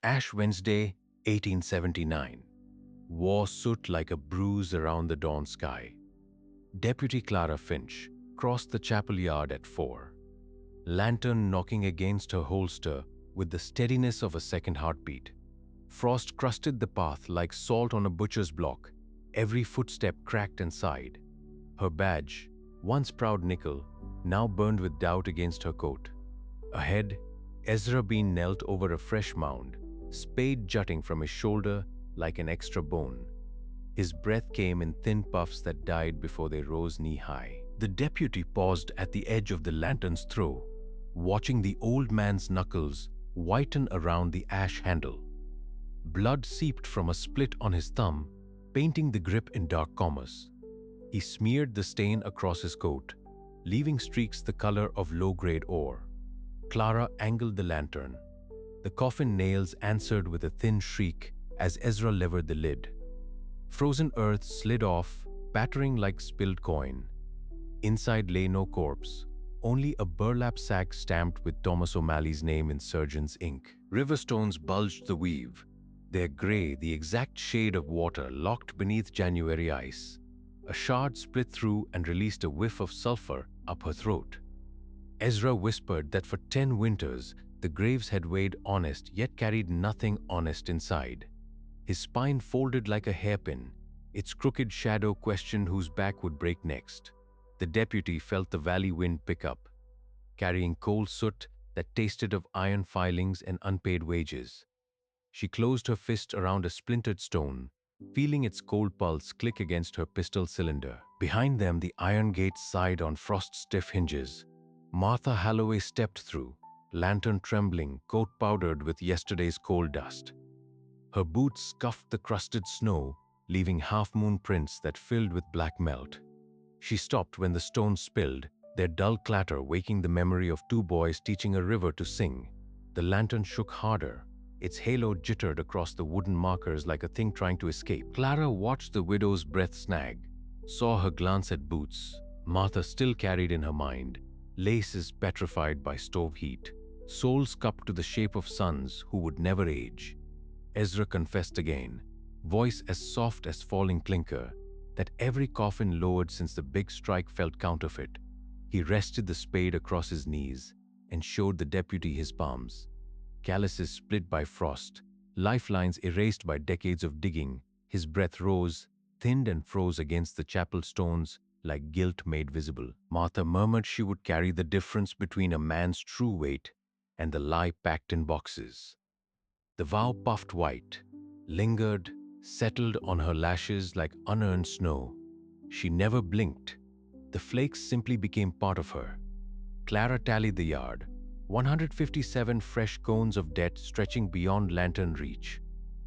Ash Wednesday, 1879. Wore soot like a bruise around the dawn sky. Deputy Clara Finch crossed the chapel yard at 4, lantern knocking against her holster with the steadiness of a second heartbeat. Frost crusted the path like salt on a butcher's block. Every footstep cracked and sighed. Her badge, once proud nickel, now burned with doubt against her coat. Ahead, Ezra Bean knelt over a fresh mound, spade jutting from his shoulder like an extra bone. His breath came in thin puffs that died before they rose knee-high. The deputy paused at the edge of the lantern's throw, watching the old man's knuckles whiten around the ash handle. Blood seeped from a split on his thumb, painting the grip in dark commas. He smeared the stain across his coat, leaving streaks the color of low-grade ore. Clara angled the lantern. The coffin nails answered with a thin shriek as Ezra levered the lid. Frozen earth slid off, pattering like spilled coin. Inside lay no corpse, only a burlap sack stamped with Thomas O'Malley's name in surgeon's ink. River stones bulged the weave, their gray the exact shade of water locked beneath January ice. A shard split through and released a whiff of sulfur up her throat. Ezra whispered that for 10 winters, the graves had weighed honest yet carried nothing honest inside. His spine folded like a hairpin. Its crooked shadow questioned whose back would break next. The deputy felt the valley wind pick up, carrying coal soot that tasted of iron filings and unpaid wages. She closed her fist around a splintered stone, feeling its cold pulse click against her pistol cylinder. Behind them, the iron gate sighed on frost-stiff hinges. Martha Holloway stepped through, lantern trembling, coat powdered with yesterday's coal dust. Her boots scuffed the crusted snow, leaving half-moon prints that filled with black melt. She stopped when the stones spilled, their dull clatter waking the memory of 2 boys teaching a river to sing. The lantern shook harder. Its halo jittered across the wooden markers like a thing trying to escape. Clara watched the widow's breath snag, saw her glance at boots. Martha still carried in her mind laces petrified by stove heat, soles cupped to the shape of sons who would never age. Ezra confessed again, voice as soft as falling clinker, that every coffin lowered since the big strike felt counterfeit. He rested the spade across his knees and showed the deputy his palms. Calluses split by frost, lifelines erased by decades of digging. His breath rose, thinned and froze against the chapel stones like guilt made visible. Martha murmured she would carry the difference between a man's true weight and the lie packed in boxes. The vow puffed white, lingered, settled on her lashes like unearned snow. She never blinked. The flakes simply became part of her. Clara tallied the yard, 157 fresh cones of debt stretching beyond lantern reach.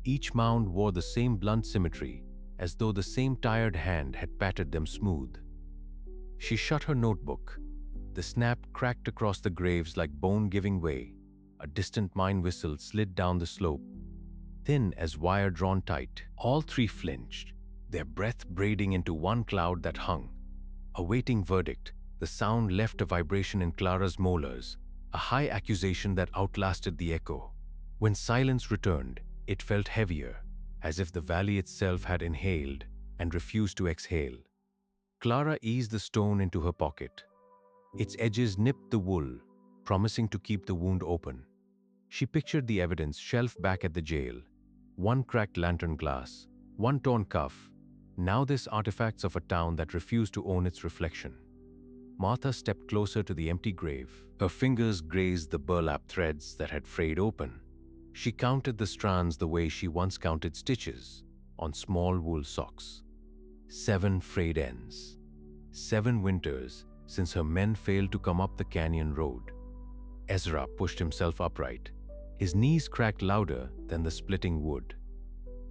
Each mound wore the same blunt symmetry, as though the same tired hand had patted them smooth. She shut her notebook. The snap cracked across the graves like bone giving way. A distant mine whistle slid down the slope, thin as wire drawn tight. All 3 flinched, their breath braiding into one cloud that hung. Awaiting verdict, the sound left a vibration in Clara's molars, a high accusation that outlasted the echo. When silence returned, it felt heavier, as if the valley itself had inhaled and refused to exhale. Clara eased the stone into her pocket. Its edges nipped the wool, promising to keep the wound open. She pictured the evidence shelved back at the jail. 1 cracked lantern glass, 1 torn cuff. Now this artifacts of a town that refused to own its reflection. Martha stepped closer to the empty grave. Her fingers grazed the burlap threads that had frayed open. She counted the strands the way she once counted stitches on small wool socks. 7 frayed ends. 7 winters since her men failed to come up the canyon road. Ezra pushed himself upright. His knees cracked louder than the splitting wood.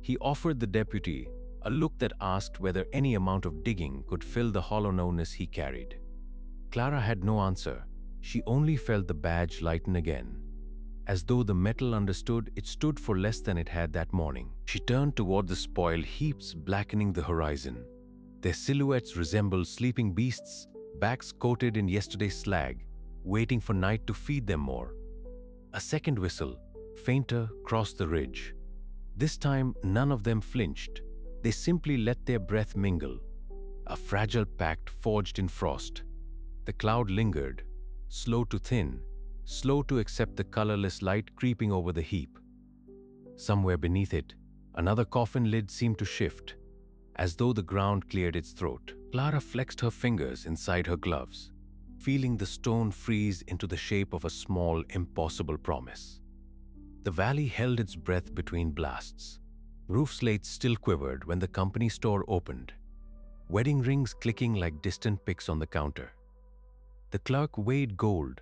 He offered the deputy a look that asked whether any amount of digging could fill the hollowness he carried. Clara had no answer. She only felt the badge lighten again. As though the metal understood, it stood for less than it had that morning. She turned toward the spoil heaps blackening the horizon. Their silhouettes resembled sleeping beasts, backs coated in yesterday's slag, waiting for night to feed them more. A second whistle, fainter, crossed the ridge. This time, none of them flinched. They simply let their breath mingle, a fragile pact forged in frost. The cloud lingered, slow to thin, slow to accept the colorless light creeping over the heap. Somewhere beneath it, another coffin lid seemed to shift, as though the ground cleared its throat. Clara flexed her fingers inside her gloves, feeling the stone freeze into the shape of a small, impossible promise. The valley held its breath between blasts. Roof slates still quivered when the company store opened, wedding rings clicking like distant picks on the counter. The clerk weighed gold,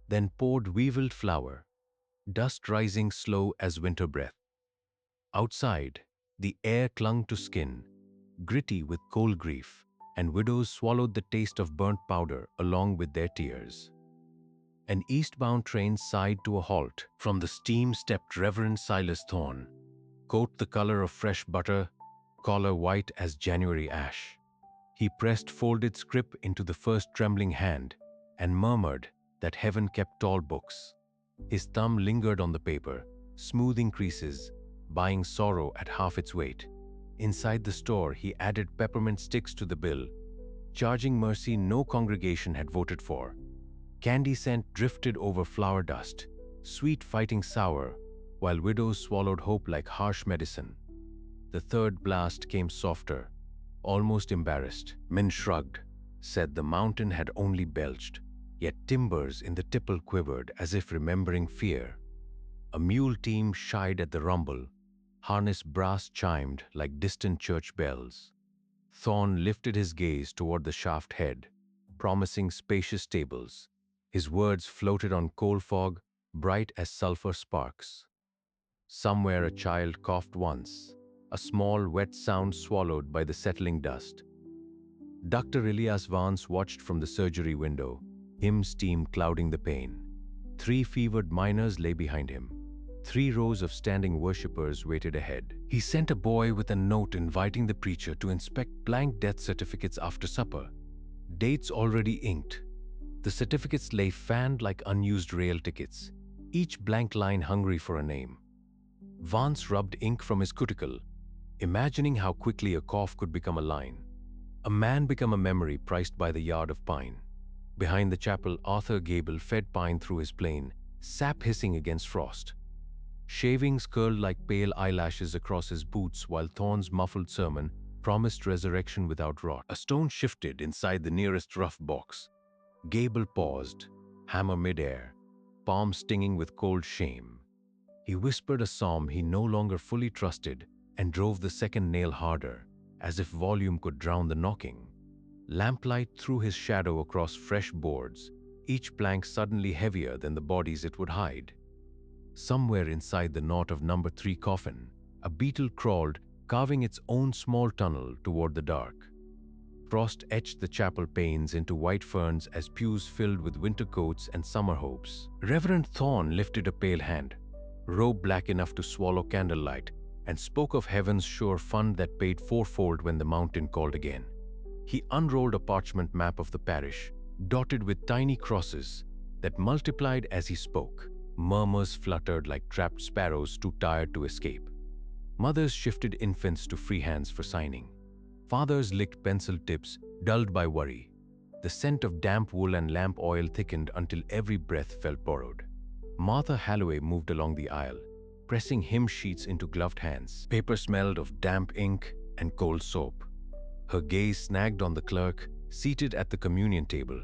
then poured weevilled flour, dust rising slow as winter breath. Outside, the air clung to skin, gritty with cold grief, and widows swallowed the taste of burnt powder along with their tears. An eastbound train sighed to a halt. From the steam stepped Reverend Silas Thorne, coat the color of fresh butter, collar white as January ash. He pressed folded scrip into the first trembling hand and murmured that heaven kept tall books. His thumb lingered on the paper, smoothing creases, buying sorrow at half its weight. Inside the store, he added peppermint sticks to the bill, charging mercy no congregation had voted for. Candy scent drifted over flour dust, sweet fighting sour, while widows swallowed hope like harsh medicine. The third blast came softer, almost embarrassed. Men shrugged, said the mountain had only belched, yet timbers in the tipple quivered as if remembering fear. A mule team shied at the rumble, harness brass chimed like distant church bells. Thorne lifted his gaze toward the shaft head, promising spacious stables. His words floated on coal fog, bright as sulfur sparks. Somewhere a child coughed once, a small wet sound swallowed by the settling dust. Dr. Elias Vance watched from the surgery window, hymn steam clouding the pane. 3 fevered miners lay behind him. 3 rows of standing worshippers waited ahead. He sent a boy with a note inviting the preacher to inspect blank death certificates after supper. Dates already inked. The certificates lay fanned like unused rail tickets, each blank line hungry for a name. Vance rubbed ink from his cuticle, imagining how quickly a cough could become a line. A man become a memory priced by the yard of pine. Behind the chapel, Arthur Gable fed pine through his plane, sap hissing against frost. Shavings curled like pale eyelashes across his boots while Thorne's muffled sermon promised resurrection without rot. A stone shifted inside the nearest rough box. Gable paused, hammer midair, palm stinging with cold shame. He whispered a psalm he no longer fully trusted and drove the second nail harder, as if volume could drown the knocking. Lamplight threw his shadow across fresh boards, each plank suddenly heavier than the bodies it would hide. Somewhere inside the knot of number 3 coffin, a beetle crawled, carving its own small tunnel toward the dark. Frost etched the chapel panes into white ferns as pews filled with winter coats and summer hopes. Reverend Thorne lifted a pale hand, robe black enough to swallow candlelight, and spoke of heaven's sure fund that paid fourfold when the mountain called again. He unrolled a parchment map of the parish, dotted with tiny crosses that multiplied as he spoke. Murmurs fluttered like trapped sparrows too tired to escape. Mothers shifted infants to free hands for signing. Fathers licked pencil tips, dulled by worry. The scent of damp wool and lamp oil thickened until every breath felt borrowed. Martha Halloway moved along the aisle, pressing hymn sheets into gloved hands. Paper smelled of damp ink and cold soap. Her gaze snagged on the clerk, seated at the communion table,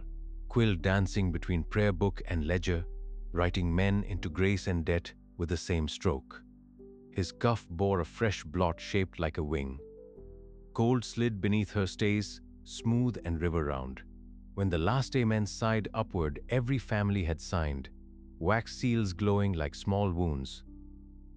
quill dancing between prayer book and ledger, writing men into grace and debt with the same stroke. His cuff bore a fresh blot shaped like a wing. Gold slid beneath her stays, smooth and river-round. When the last amen sighed upward, every family had signed, wax seals glowing like small wounds.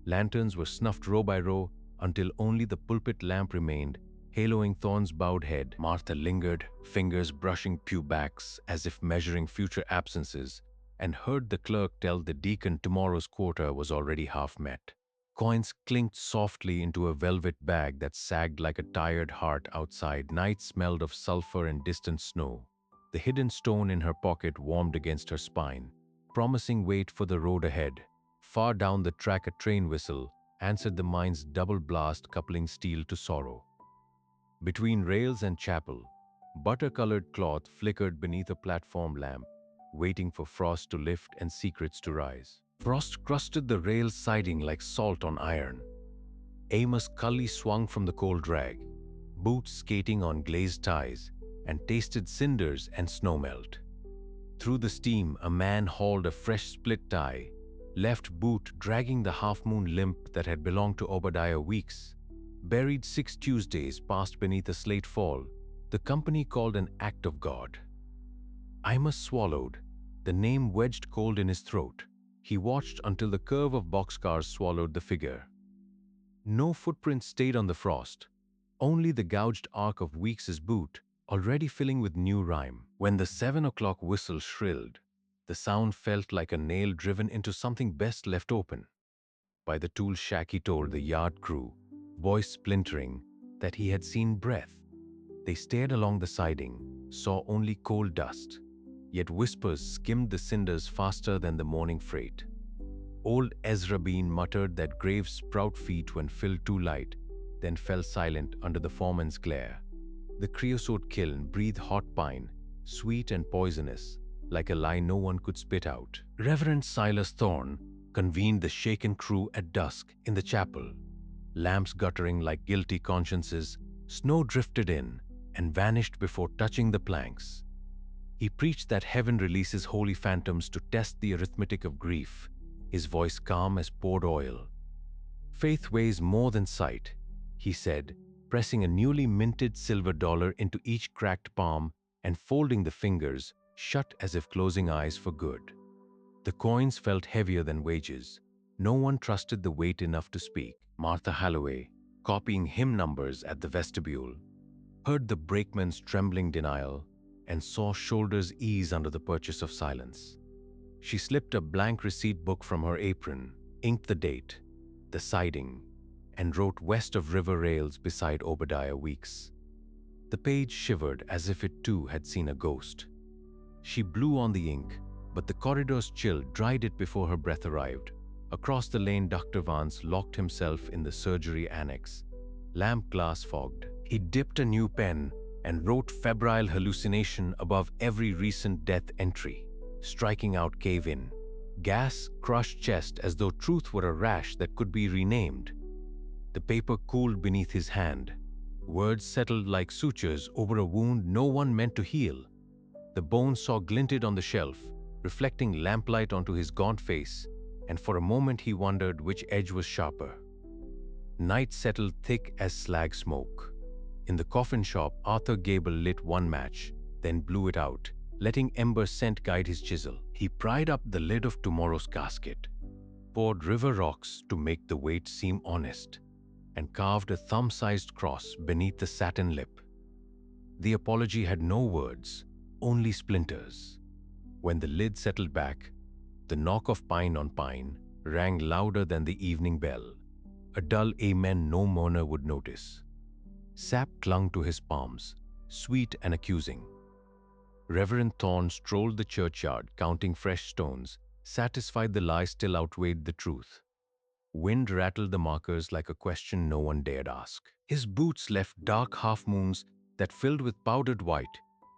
Lanterns were snuffed row by row until only the pulpit lamp remained, haloing Thorne's bowed head. Martha lingered, fingers brushing pew backs as if measuring future absences, and heard the clerk tell the deacon tomorrow's quota was already half met. Coins clinked softly into a velvet bag that sagged like a tired heart outside. Night smelled of sulfur and distant snow. The hidden stone in her pocket warmed against her spine, promising weight for the road ahead. Far down the track, a train whistle answered the mind's double blast, coupling steel to sorrow. Between rails and chapel, butter-colored cloth flickered beneath a platform lamp, waiting for frost to lift and secrets to rise. Frost crusted the rail's siding like salt on iron. Amos Cully swung from the cold drag, boots skating on glazed ties, and tasted cinders and snowmelt. Through the steam, a man hauled a fresh split tie, left boot dragging the half-moon limp that had belonged to Obadiah Weeks. Buried 6 Tuesdays past beneath a slate fall, the company called an act of God. Imus swallowed, the name wedged cold in his throat. He watched until the curve of boxcars swallowed the figure. No footprint stayed on the frost, only the gouged arc of Weeks's boot, already filling with new rime. When the 7 o'clock whistle shrilled, the sound felt like a nail driven into something best left open. By the tool shack he told the yard crew, voice splintering, that he had seen breath. They stared along the siding, saw only coal dust, yet whispers skimmed the cinders faster than the morning freight. Old Ezra Bean muttered that graves sprout feet when filled too light, then fell silent under the foreman's glare. The creosote kiln breathed hot pine, sweet and poisonous, like a lie no one could spit out. Reverend Silas Thorne convened the shaken crew at dusk in the chapel. Lamps guttering like guilty consciences, snow drifted in and vanished before touching the planks. He preached that heaven releases holy phantoms to test the arithmetic of grief, his voice calm as poured oil. Faith weighs more than sight, he said, pressing a newly minted silver dollar into each cracked palm and folding the fingers shut as if closing eyes for good. The coins felt heavier than wages. No one trusted the weight enough to speak. Martha Halloway, copying hymn numbers at the vestibule, heard the brakeman's trembling denial and saw shoulders ease under the purchase of silence. She slipped a blank receipt book from her apron, inked the date, the siding, and wrote west of river rails beside Obadiah Weeks. The page shivered as if it too had seen a ghost. She blew on the ink, but the corridor's chill dried it before her breath arrived. Across the lane, Dr. Vance locked himself in the surgery annex, lamp glass fogged. He dipped a new pen and wrote febrile hallucination above every recent death entry, striking out cave-in, gas, crushed chest as though truth were a rash that could be renamed. The paper cooled beneath his hand. Words settled like sutures over a wound no one meant to heal. The bone saw glinted on the shelf, reflecting lamplight onto his gaunt face, and for a moment he wondered which edge was sharper. Night settled thick as slag smoke. In the coffin shop, Arthur Gable lit one match, then blew it out, letting ember scent guide his chisel. He pried up the lid of tomorrow's casket, poured river rocks to make the weight seem honest, and carved a thumb-sized cross beneath the satin lip. The apology had no words, only splinters. When the lid settled back, the knock of pine on pine rang louder than the evening bell, a dull amen no mourner would notice. Sap clung to his palms, sweet and accusing. Reverend Thorne strolled the churchyard, counting fresh stones, satisfied the lie still outweighed the truth. Wind rattled the markers like a question no one dared ask. His boots left dark half-moons that filled with powdered white,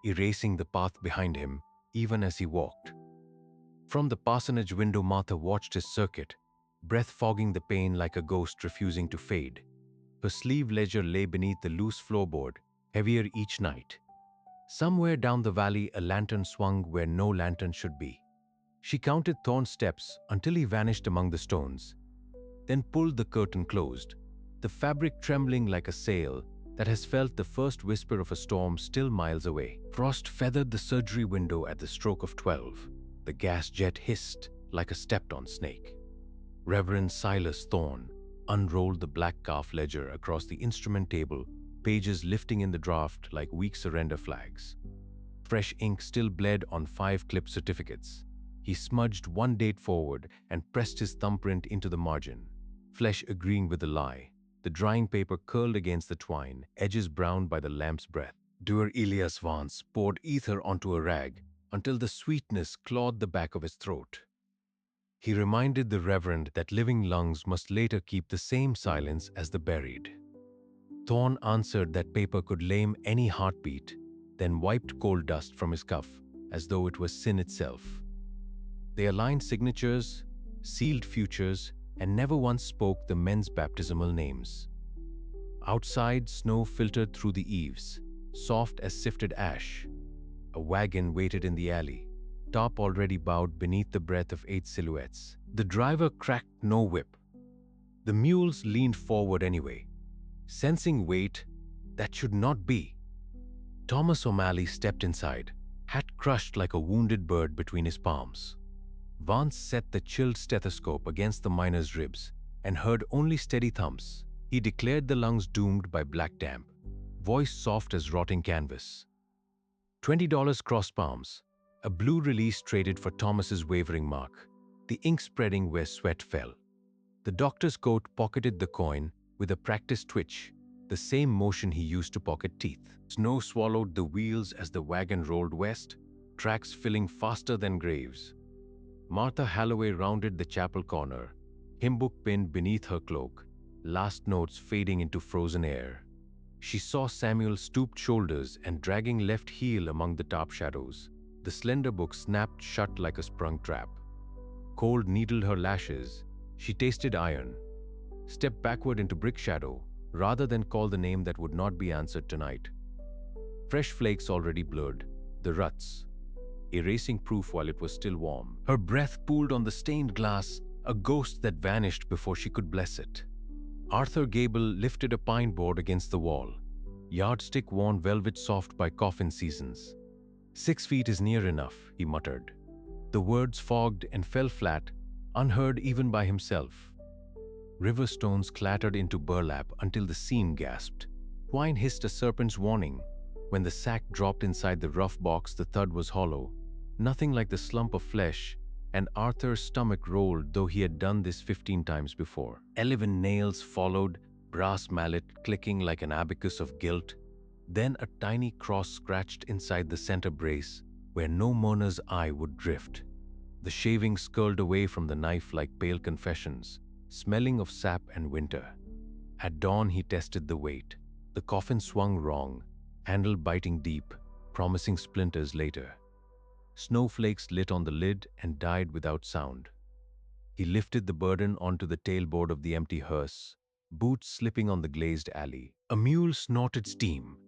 erasing the path behind him, even as he walked. From the parsonage window, Martha watched his circuit, breath fogging the pain like a ghost refusing to fade. Her sleeve ledger lay beneath the loose floorboard, heavier each night. Somewhere down the valley, a lantern swung where no lantern should be. She counted Thorne's steps until he vanished among the stones, then pulled the curtain closed, the fabric trembling like a sail that has felt the first whisper of a storm still miles away. Frost feathered the surgery window at the stroke of 12. The gas jet hissed like a stepped-on snake. Reverend Silas Thorne unrolled the black calf ledger across the instrument table, pages lifting in the draft like weak surrender flags. Fresh ink still bled on 5 clipped certificates. He smudged one date forward and pressed his thumbprint into the margin, flesh agreeing with the lie. The drying paper curled against the twine, edges browned by the lamp's breath. Doer Elias Vance poured ether onto a rag until the sweetness clawed the back of his throat. He reminded the Reverend that living lungs must later keep the same silence as the buried. Thorne answered that paper could lame any heartbeat, then wiped coal dust from his cuff as though it was sin itself. They aligned signatures, sealed futures, and never once spoke the men's baptismal names. Outside, snow filtered through the eaves, soft as sifted ash. A wagon waited in the alley, top already bowed beneath the breath of 8 silhouettes. The driver cracked no whip. The mules leaned forward anyway, sensing weight that should not be. Thomas O'Malley stepped inside, hat crushed like a wounded bird between his palms. Vance set the chilled stethoscope against the miner's ribs and heard only steady thumps. He declared the lungs doomed by black damp, voice soft as rotting canvas. $20 crossed palms, a blue release traded for Thomas's wavering mark, the ink spreading where sweat fell. The doctor's coat pocketed the coin with a practiced twitch, the same motion he used to pocket teeth. Snow swallowed the wheels as the wagon rolled west, tracks filling faster than graves. Martha Halloway rounded the chapel corner, hymn book pinned beneath her cloak, last notes fading into frozen air. She saw Samuel's stooped shoulders and dragging left heel among the tarp shadows. The slender book snapped shut like a sprung trap. Cold needled her lashes. She tasted iron, stepped backward into brick shadow, rather than call the name that would not be answered tonight. Fresh flakes already blurred, the ruts, erasing proof while it was still warm. Her breath pooled on the stained glass, a ghost that vanished before she could bless it. Arthur Gable lifted a pine board against the wall, yardstick worn velvet soft by coffin seasons. 6 feet is near enough, he muttered. The words fogged and fell flat, unheard even by himself. River stones clattered into burlap until the seam gasped. Twine hissed a serpent's warning. When the sack dropped inside the rough box, the thud was hollow, nothing like the slump of flesh, and Arthur's stomach rolled, though he had done this 15 times before. 11 nails followed, brass mallet clicking like an abacus of guilt. Then a tiny cross scratched inside the center brace, where no mourner's eye would drift. The shavings curled away from the knife like pale confessions, smelling of sap and winter. At dawn he tested the weight. The coffin swung wrong, handle biting deep, promising splinters later. Snowflakes lit on the lid and died without sound. He lifted the burden onto the tailboard of the empty hearse, boots slipping on the glazed alley. A mule snorted steam.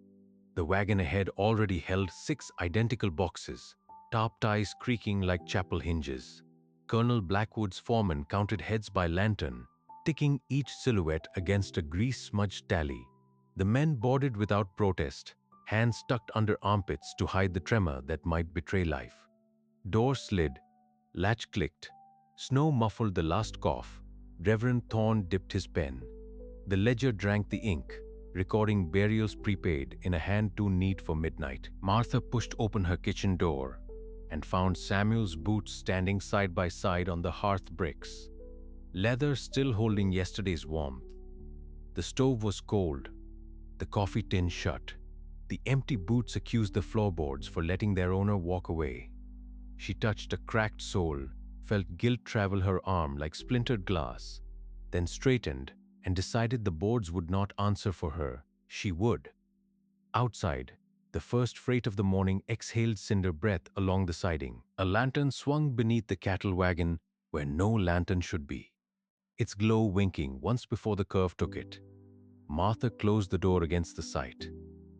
The wagon ahead already held 6 identical boxes, tarp ties creaking like chapel hinges. Colonel Blackwood's foreman counted heads by lantern, ticking each silhouette against a grease-smudged tally. The men boarded without protest, hands tucked under armpits to hide the tremor that might betray life. Door slid, latch clicked, snow muffled the last cough. Reverend Thorne dipped his pen. The ledger drank the ink, recording burials prepaid in a hand too neat for midnight. Martha pushed open her kitchen door and found Samuel's boots standing side by side on the hearth bricks, leather still holding yesterday's warmth. The stove was cold, the coffee tin shut. The empty boots accused the floorboards for letting their owner walk away. She touched a cracked sole, felt guilt travel her arm like splintered glass, then straightened and decided the boards would not answer for her. She would. Outside, the first freight of the morning exhaled cinder breath along the siding. A lantern swung beneath the cattle wagon where no lantern should be, its glow winking once before the curve took it. Martha closed the door against the sight,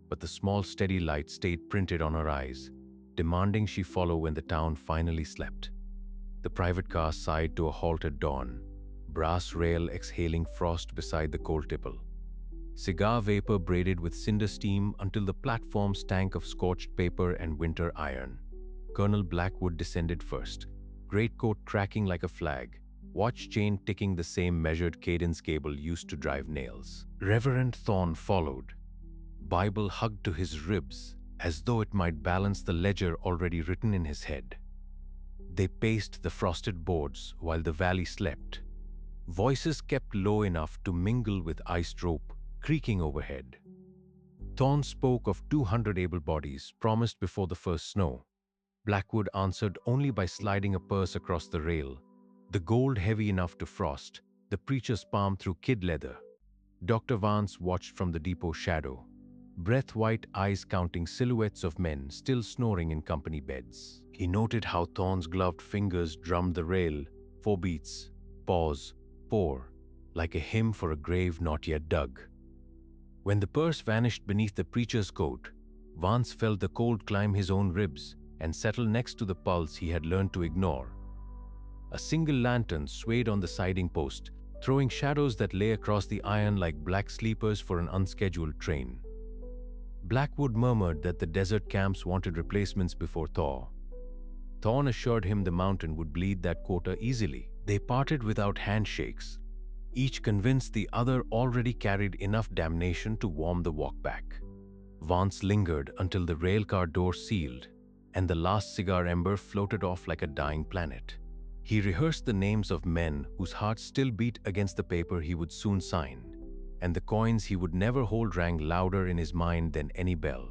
but the small steady light stayed printed on her eyes, demanding she follow when the town finally slept. The private car sighed to a halt at dawn, brass rail exhaling frost beside the coal tipple. Cigar vapor braided with cinder steam until the platform stank of scorched paper and winter iron. Colonel Blackwood descended first, greatcoat cracking like a flag, watch chain ticking the same measured cadence Gable used to drive nails. Reverend Thorne followed, Bible hugged to his ribs as though it might balance the ledger already written in his head. They paced the frosted boards while the valley slept. Voices kept low enough to mingle with iced rope creaking overhead. Thorne spoke of 200 able bodies promised before the first snow. Blackwood answered only by sliding a purse across the rail. the gold heavy enough to frost the preacher's palm through kid leather. Dr. Vance watched from the depot shadow, breath-white eyes counting silhouettes of men still snoring in company beds. He noted how Thorne's gloved fingers drummed the rail, 4 beats, pause, pour, like a hymn for a grave not yet dug. When the purse vanished beneath the preacher's coat, Vance felt the cold climb his own ribs and settle next to the pulse he had learned to ignore. A single lantern swayed on the siding post, throwing shadows that lay across the iron like black sleepers for an unscheduled train. Blackwood murmured that the desert camps wanted replacements before thaw. Thorne assured him the mountain would bleed that quota easily. They parted without handshakes, each convinced the other already carried enough damnation to warm the walk back. Vance lingered until the railcar door sealed and the last cigar ember floated off like a dying planet. He rehearsed the names of men whose hearts still beat against the paper he would soon sign, and the coins he would never hold rang louder in his mind than any bell.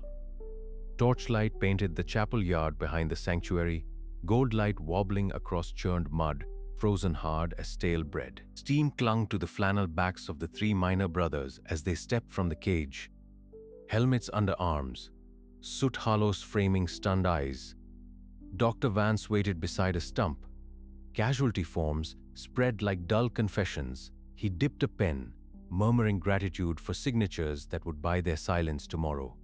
Torchlight painted the chapel yard behind the sanctuary, gold light wobbling across churned mud, frozen hard as stale bread. Steam clung to the flannel backs of the 3 minor brothers as they stepped from the cage, helmets under arms, soot hollows framing stunned eyes. Dr. Vance waited beside a stump. Casualty forms spread like dull confessions. He dipped a pen, murmuring gratitude for signatures that would buy their silence tomorrow.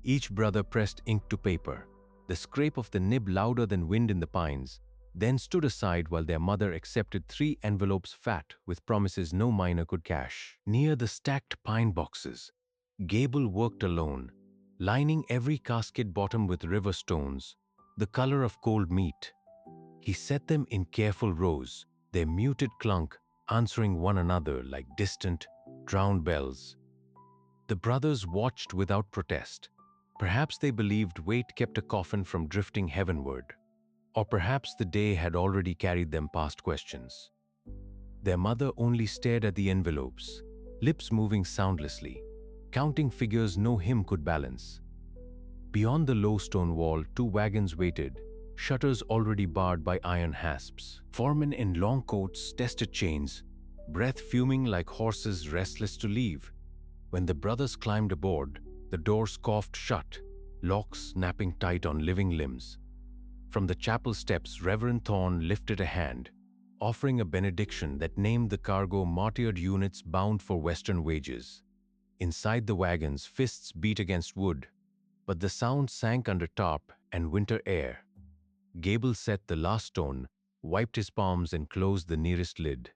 Each brother pressed ink to paper, the scrape of the nib louder than wind in the pines, then stood aside while their mother accepted 3 envelopes fat with promises no miner could cash. Near the stacked pine boxes, Gable worked alone, lining every casket bottom with river stones, the color of cold meat. He set them in careful rows, their muted clunk answering one another like distant, drowned bells. The brothers watched without protest. Perhaps they believed weight kept a coffin from drifting heavenward, or perhaps the day had already carried them past questions. Their mother only stared at the envelopes, lips moving soundlessly, counting figures no hymn could balance. Beyond the low stone wall, 2 wagons waited, shutters already barred by iron hasps. Foremen in long coats tested chains, breath fuming like horses restless to leave. When the brothers climbed aboard, the doors coughed shut, locks snapping tight on living limbs. From the chapel steps, Reverend Thorne lifted a hand, offering a benediction that named the cargo martyred units bound for Western wages. Inside the wagons, fists beat against wood, but the sound sank under tarp and winter air. Gable set the last stone, wiped his palms and closed the nearest lid.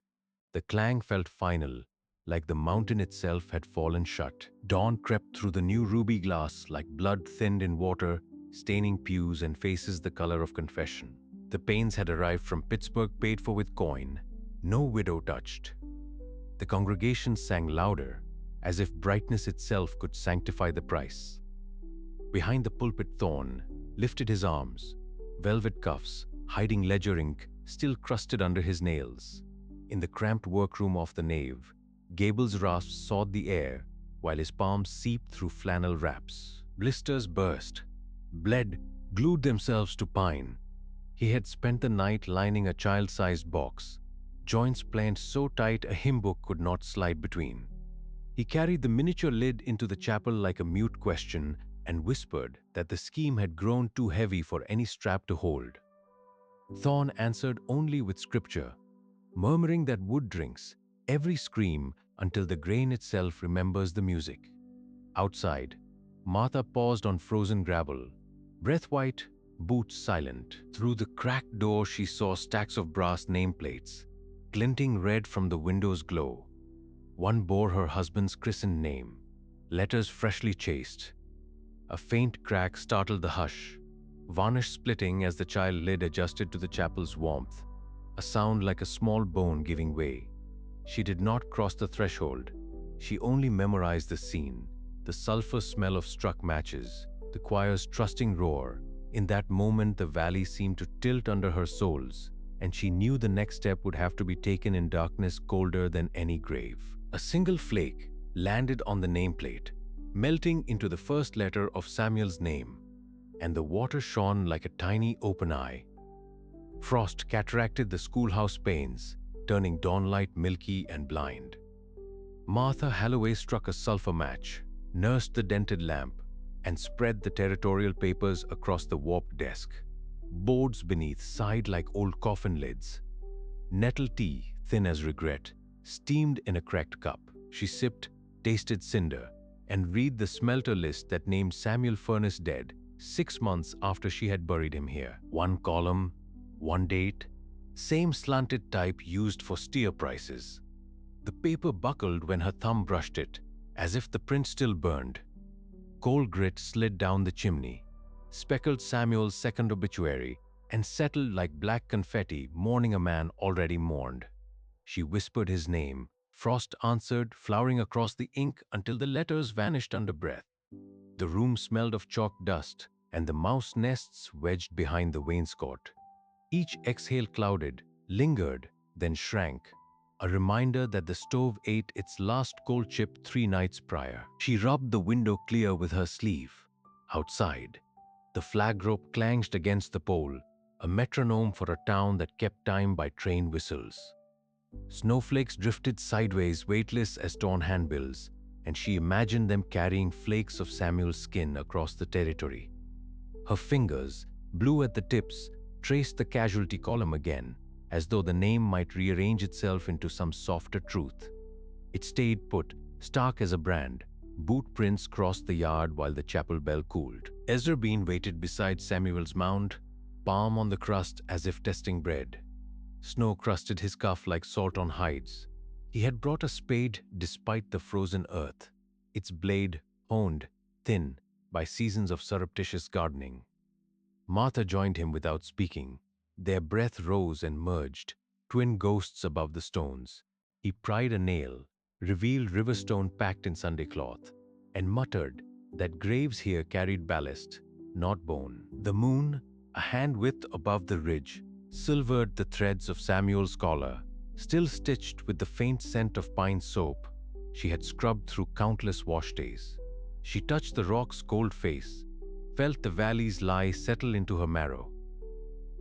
The clang felt final, like the mountain itself had fallen shut. Dawn crept through the new ruby glass like blood thinned in water, staining pews and faces the color of confession. The pains had arrived from Pittsburgh paid for with coin. No widow touched. The congregation sang louder, as if brightness itself could sanctify the price. Behind the pulpit, Thorne lifted his arms, velvet cuffs, hiding ledger ink, still crusted under his nails. In the cramped workroom of the nave, Gable's rasps sawed the air, while his palms seeped through flannel wraps. Blisters burst, bled, glued themselves to pine. He had spent the night lining a child-sized box, joints planed so tight a hymn book could not slide between. He carried the miniature lid into the chapel like a mute question and whispered that the scheme had grown too heavy for any strap to hold. Thorne answered only with scripture, murmuring that wood drinks every scream until the grain itself remembers the music. Outside, Martha paused on frozen gravel, breath white, boots silent. Through the cracked door she saw stacks of brass nameplates, glinting red from the window's glow. One bore her husband's christened name, letters freshly chased. A faint crack startled the hush, varnish splitting as the child lid adjusted to the chapel's warmth, a sound like a small bone giving way. She did not cross the threshold. She only memorized the scene, the sulfur smell of struck matches, the choir's trusting roar. In that moment, the valley seemed to tilt under her soles, and she knew the next step would have to be taken in darkness colder than any grave. A single flake landed on the nameplate, melting into the first letter of Samuel's name, and the water shone like a tiny open eye. Frost cataracted the schoolhouse panes, turning dawnlight milky and blind. Martha Halloway struck a sulfur match, nursed the dented lamp, and spread the territorial papers across the warped desk. Boards beneath sighed like old coffin lids. Nettle tea, thin as regret, steamed in a cracked cup. She sipped, tasted cinder, and read the smelter list that named Samuel Furnace dead 6 months after she had buried him here. One column, one date, same slanted type used for steer prices. The paper buckled when her thumb brushed it, as if the print still burned. Coal grit slid down the chimney, speckled Samuel's second obituary, and settled like black confetti mourning a man already mourned. She whispered his name. Frost answered, flowering across the ink until the letters vanished under breath. The room smelled of chalk dust and the mouse nests wedged behind the wainscot. Each exhale clouded, lingered, then shrank, a reminder that the stove ate its last coal chip 3 nights prior. She rubbed the window clear with her sleeve. Outside, the flag rope clanged against the pole, a metronome for a town that kept time by train whistles. Snowflakes drifted sideways, weightless as torn handbills, and she imagined them carrying flakes of Samuel's skin across the territory. Her fingers, blue at the tips, traced the casualty column again, as though the name might rearrange itself into some softer truth. It stayed put, stark as a brand. Boot prints crossed the yard while the chapel bell cooled. Ezra Bean waited beside Samuel's mound, palm on the crust as if testing bread. Snow crusted his cuff like salt on hides. He had brought a spade despite the frozen earth, its blade honed, thin, by seasons of surreptitious gardening. Martha joined him without speaking. Their breath rose and merged, twin ghosts above the stones. He pried a nail, revealed river stone packed in Sunday cloth, and muttered that graves here carried ballast, not bone. The moon, a hand width above the ridge, silvered the threads of Samuel's collar, still stitched with the faint scent of pine soap she had scrubbed through countless wash days. She touched the rock's cold face, felt the valley's lie settle into her marrow.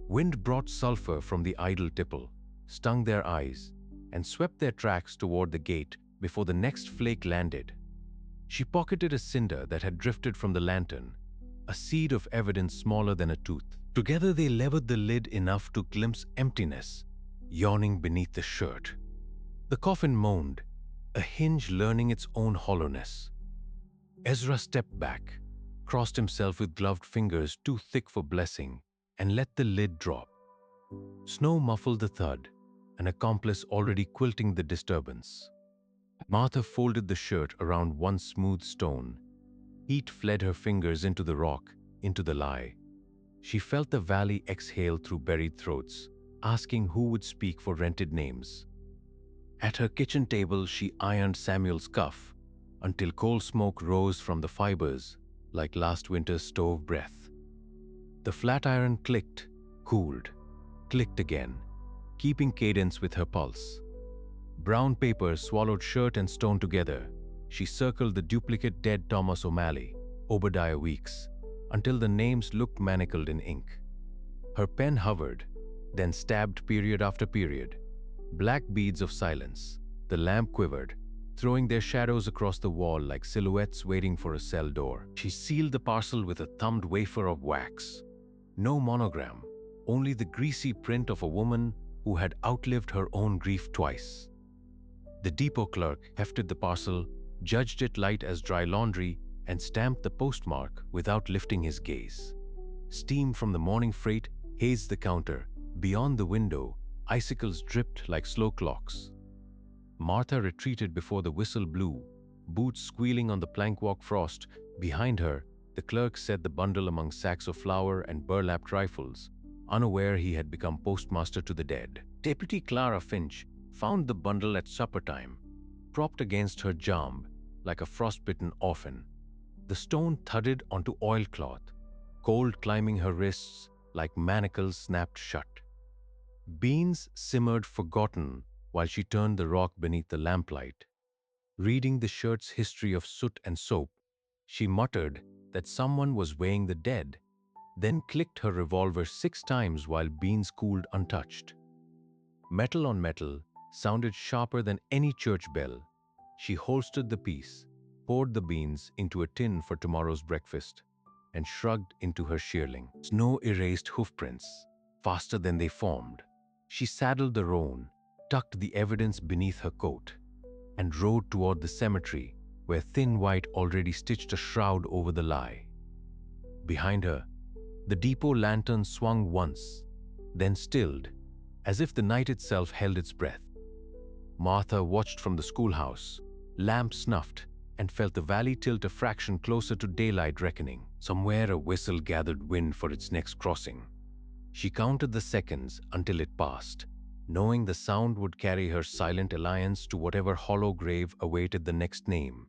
Wind brought sulfur from the idle tipple, stung their eyes, and swept their tracks toward the gate before the next flake landed. She pocketed a cinder that had drifted from the lantern, a seed of evidence smaller than a tooth. Together they levered the lid enough to glimpse emptiness, yawning beneath the shirt. The coffin moaned, a hinge learning its own hollowness. Ezra stepped back, crossed himself with gloved fingers too thick for blessing, and let the lid drop. Snow muffled the thud, an accomplice already quilting the disturbance. Martha folded the shirt around one smooth stone. Heat fled her fingers into the rock, into the lie. She felt the valley exhale through buried throats, asking who would speak for rented names. At her kitchen table, she ironed Samuel's cuff until coal smoke rose from the fibers like last winter's stove breath. The flat iron clicked, cooled, clicked again, keeping cadence with her pulse. Brown paper swallowed shirt and stone together. She circled the duplicate dead Thomas O'Malley, Obadiah Weeks, until the names looked manacled in ink. Her pen hovered, then stabbed period after period. Black beads of silence. The lamp quivered, throwing their shadows across the wall like silhouettes waiting for a cell door. She sealed the parcel with a thumbed wafer of wax. No monogram, only the greasy print of a woman who had outlived her own grief twice. The depot clerk hefted the parcel, judged it light as dry laundry, and stamped the postmark without lifting his gaze. Steam from the morning freight hazed the counter. Beyond the window, icicles dripped like slow clocks. Martha retreated before the whistle blew, boots squealing on the plank-walk frost. Behind her, the clerk set the bundle among sacks of flour and burlap trifles, unaware he had become postmaster to the dead. Deputy Clara Finch found the bundle at supper time, propped against her jamb like a frostbitten orphan. The stone thudded onto oilcloth, cold climbing her wrists like manacles snapped shut. Beans simmered forgotten while she turned the rock beneath the lamplight. Reading the shirt's history of soot and soap, she muttered that someone was weighing the dead, then clicked her revolver 6 times while beans cooled untouched. Metal on metal sounded sharper than any church bell. She holstered the piece, poured the beans into a tin for tomorrow's breakfast, and shrugged into her shearling. Snow erased hoofprints faster than they formed. She saddled the roan, tucked the evidence beneath her coat, and rode toward the cemetery, where Thin White already stitched a shroud over the lie. Behind her, the depot lantern swung once, then stilled, as if the night itself held its breath. Martha watched from the schoolhouse, lamp snuffed, and felt the valley tilt a fraction closer to daylight reckoning. Somewhere a whistle gathered wind for its next crossing. She counted the seconds until it passed, knowing the sound would carry her silent alliance to whatever hollow grave awaited the next name.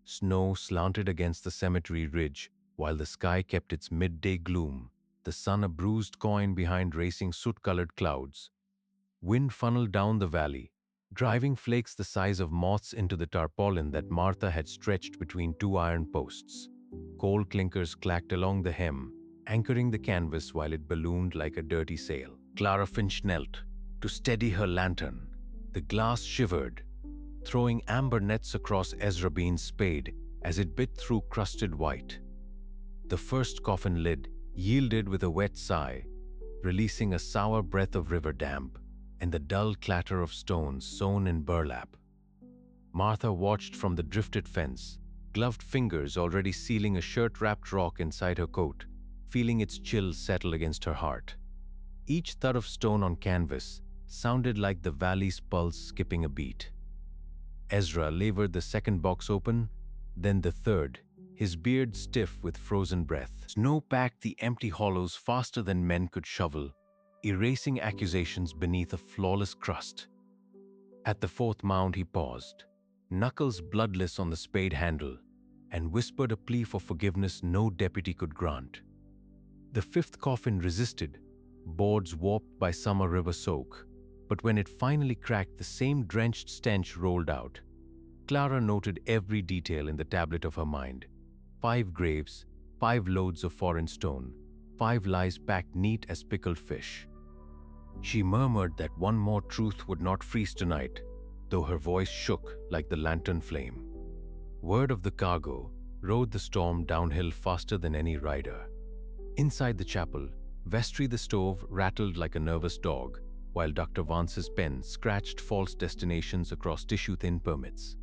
Snow slanted against the cemetery ridge, while the sky kept its midday gloom, the sun a bruised coin behind racing soot-colored clouds. Wind funneled down the valley, driving flakes the size of moths into the tarpaulin that Martha had stretched between two iron posts. Coal clinkers clacked along the hem, anchoring the canvas while it ballooned like a dirty sail. Clara Finch knelt to steady her lantern. The glass shivered, throwing amber nets across Ezra Bean's spade as it bit through crusted white. The first coffin lid yielded with a wet sigh, releasing a sour breath of river damp and the dull clatter of stones sewn in burlap. Martha watched from the drifted fence, gloved fingers already sealing a shirt-wrapped rock inside her coat, feeling its chill settle against her heart. Each thud of stone on canvas sounded like the valley's pulse skipping a beat. Ezra levered the second box open, then the third, his beard stiff with frozen breath. Snow packed the empty hollows faster than men could shovel, erasing accusations beneath a flawless crust. At the fourth mound he paused, knuckles bloodless on the spade handle, and whispered a plea for forgiveness no deputy could grant. The fifth coffin resisted, boards warped by summer river soak, but when it finally cracked, the same drenched stench rolled out. Clara noted every detail in the tablet of her mind. 5 graves, 5 loads of foreign stone, 5 lies packed neat as pickled fish. She murmured that one more truth would not freeze tonight, though her voice shook like the lantern flame. Word of the cargo rode the storm downhill faster than any rider. Inside the chapel, Vestry the stove rattled like a nervous dog, while Dr. Vance's pen scratched false destinations across tissue-thin permits.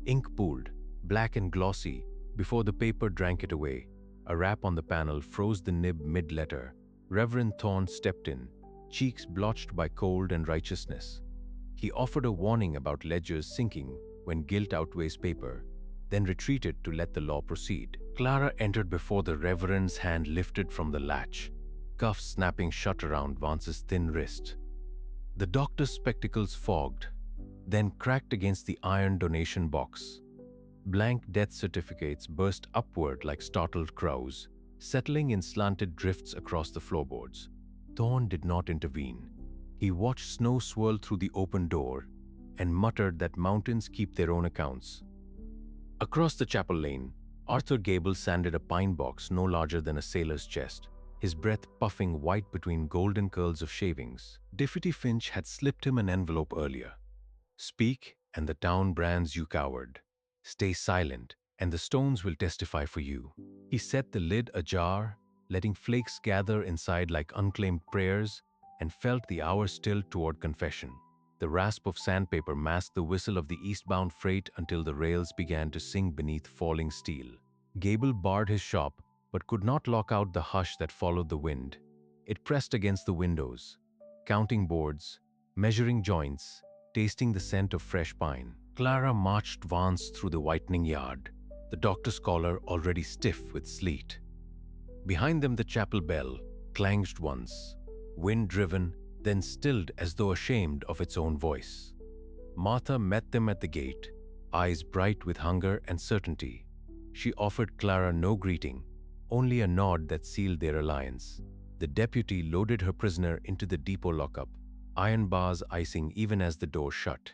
Ink pooled, black and glossy, before the paper drank it away. A rap on the panel froze the nib mid-letter. Reverend Thorne stepped in, cheeks blotched by cold and righteousness. He offered a warning about ledgers sinking when guilt outweighs paper, then retreated to let the law proceed. Clara entered before the Reverend's hand lifted from the latch, cuffs snapping shut around Vance's thin wrist. The doctor's spectacles fogged, then cracked against the iron donation box. Blank death certificates burst upward like startled crows, settling in slanted drifts across the floorboards. Thorne did not intervene. He watched snow swirl through the open door and muttered that mountains keep their own accounts. Across the chapel lane, Arthur Gable sanded a pine box no larger than a sailor's chest, his breath puffing white between golden curls of shavings. Deputy Finch had slipped him an envelope earlier. "Speak, and the town brands you coward. Stay silent, and the stones will testify for you." He set the lid ajar, letting flakes gather inside like unclaimed prayers, and felt the hour still toward confession. The rasp of sandpaper masked the whistle of the eastbound freight until the rails began to sing beneath falling steel. Gable barred his shop, but could not lock out the hush that followed the wind. It pressed against the windows, counting boards, measuring joints, tasting the scent of fresh pine. Clara marched Vance through the whitening yard, the doctor's collar already stiff with sleet. Behind them the chapel bell clanged once, wind-driven, then stilled as though ashamed of its own voice. Martha met them at the gate, eyes bright with hunger and certainty. She offered Clara no greeting, only a nod that sealed their alliance. The deputy loaded her prisoner into the depot lockup, iron bars icing even as the door shut.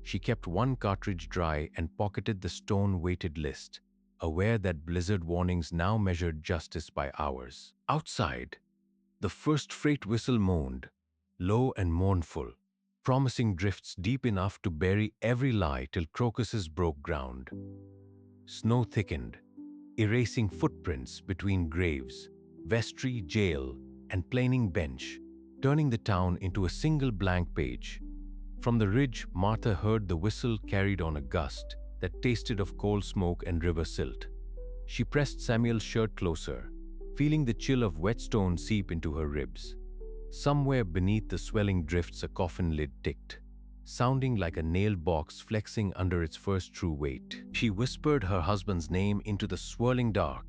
She kept one cartridge dry and pocketed the stone-weighted list. aware that blizzard warnings now measured justice by hours. Outside, the first freight whistle moaned, low and mournful, promising drifts deep enough to bury every lie till crocuses broke ground. Snow thickened, erasing footprints between graves, vestry, jail, and planing bench, turning the town into a single blank page. From the ridge, Martha heard the whistle carried on a gust that tasted of coal smoke and river silt. She pressed Samuel's shirt closer, feeling the chill of wet stone seep into her ribs. Somewhere beneath the swelling drifts, a coffin lid ticked, sounding like a nailed box flexing under its first true weight. She whispered her husband's name into the swirling dark,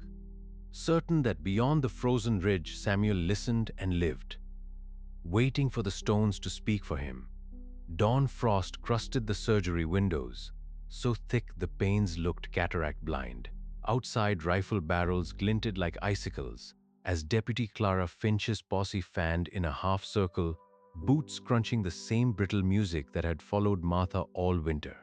certain that beyond the frozen ridge Samuel listened and lived, waiting for the stones to speak for him. Dawn frost crusted the surgery windows, so thick the panes looked cataract blind. Outside, rifle barrels glinted like icicles as Deputy Clara Finch's posse fanned in a half circle, boots crunching the same brittle music that had followed Martha all winter.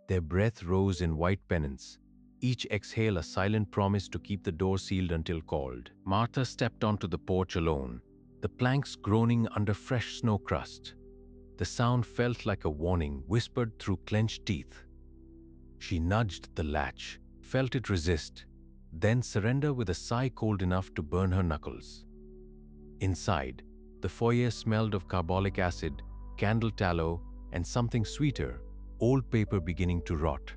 Their breath rose in white penance, each exhale a silent promise to keep the door sealed until called. Martha stepped onto the porch alone, the planks groaning under fresh snow crust. The sound felt like a warning whispered through clenched teeth. She nudged the latch, felt it resist, then surrender with a sigh cold enough to burn her knuckles. Inside, the foyer smelled of carbolic acid, candle tallow, and something sweeter, old paper beginning to rot.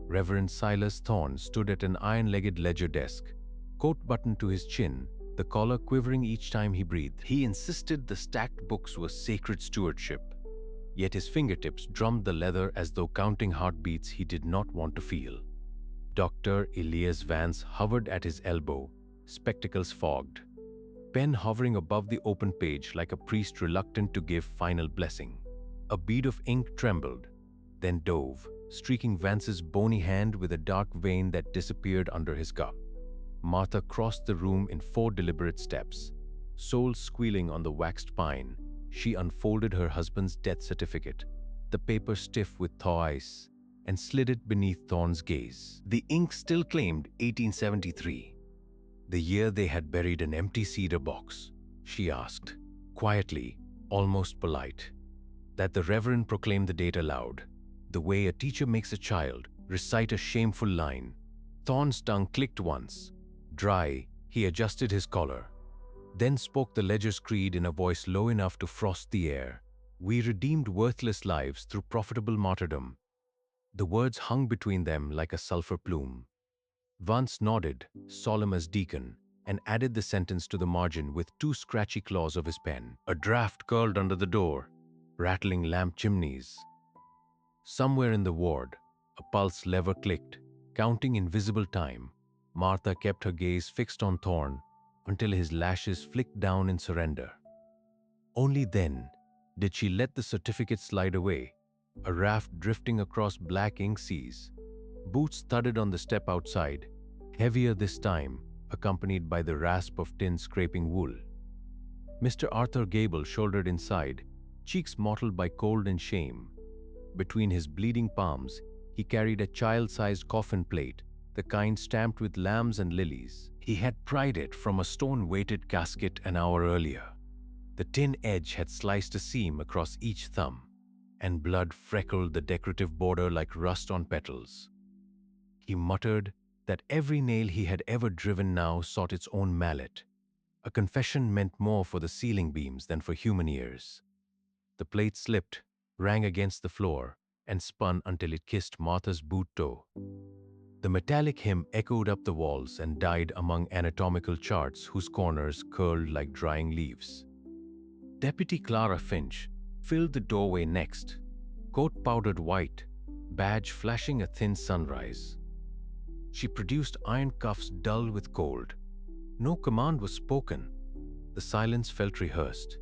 Reverend Silas Thorne stood at an iron-legged ledger desk, coat buttoned to his chin, the collar quivering each time he breathed. He insisted the stacked books were sacred stewardship, yet his fingertips drummed the leather as though counting heartbeats he did not want to feel. Dr. Elias Vance hovered at his elbow, spectacles fogged, pen hovering above the open page like a priest reluctant to give final blessing. A bead of ink trembled, then dove, streaking Vance's bony hand with a dark vein that disappeared under his cup. Martha crossed the room in 4 deliberate steps. Soul squealing on the waxed pine, she unfolded her husband's death certificate, the paper stiff with thaw ice, and slid it beneath Thorne's gaze. The ink still claimed 1873, the year they had buried an empty cedar box. She asked, quietly, almost polite. That the Reverend proclaimed the date aloud, the way a teacher makes a child recite a shameful line. Thorne's tongue clicked once. Dry, he adjusted his collar, then spoke the ledger's creed in a voice low enough to frost the air. We redeemed worthless lives through profitable martyrdom. The words hung between them like a sulfur plume. Vance nodded, solemn as deacon, and added the sentence to the margin with 2 scratchy claws of his pen. A draft curled under the door, rattling lamp chimneys. Somewhere in the ward, a pulse lever clicked, counting invisible time. Martha kept her gaze fixed on Thorne until his lashes flicked down in surrender. Only then did she let the certificate slide away, a raft drifting across black ink seas. Boots thudded on the step outside, heavier this time, accompanied by the rasp of tin scraping wool. Mr. Arthur Gable shouldered inside, cheeks mottled by cold and shame. Between his bleeding palms, he carried a child-sized coffin plate, the kind stamped with lambs and lilies. He had pried it from a stone-weighted casket an hour earlier. The tin edge had sliced a seam across each thumb, and blood freckled the decorative border like rust on petals. He muttered that every nail he had ever driven now sought its own mallet. A confession meant more for the ceiling beams than for human ears. The plate slipped, rang against the floor, and spun until it kissed Martha's boot toe. The metallic hymn echoed up the walls and died among anatomical charts whose corners curled like drying leaves. Deputy Clara Finch filled the doorway next, coat powdered white, badge flashing a thin sunrise. She produced iron cuffs dull with cold. No command was spoken. The silence felt rehearsed.